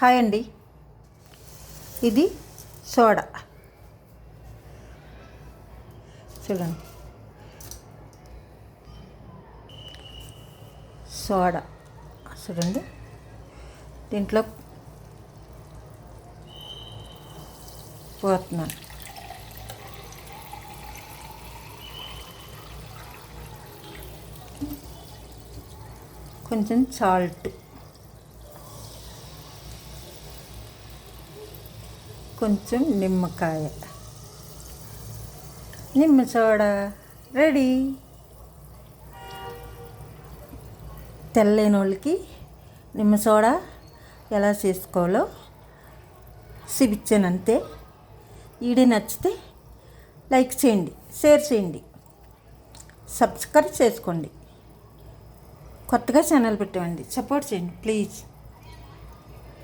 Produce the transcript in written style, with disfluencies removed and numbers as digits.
Hi అండి. ఇది soda చూడండి. సోడా చూడండి. దీంట్లో పోతున్నాను. కొంచెం సాల్ట్, కొంచెం నిమ్మకాయ, నిమ్మ సోడా రెడీ. తెల్లైన వాళ్ళకి నిమ్మ సోడా ఎలా చేసుకోవాలో చూపించాను అంతే. వీడియో నచ్చితే లైక్ చేయండి, షేర్ చేయండి, సబ్స్క్రైబ్ చేసుకోండి. కొత్తగా ఛానల్ పెట్టండి, సపోర్ట్ చేయండి ప్లీజ్.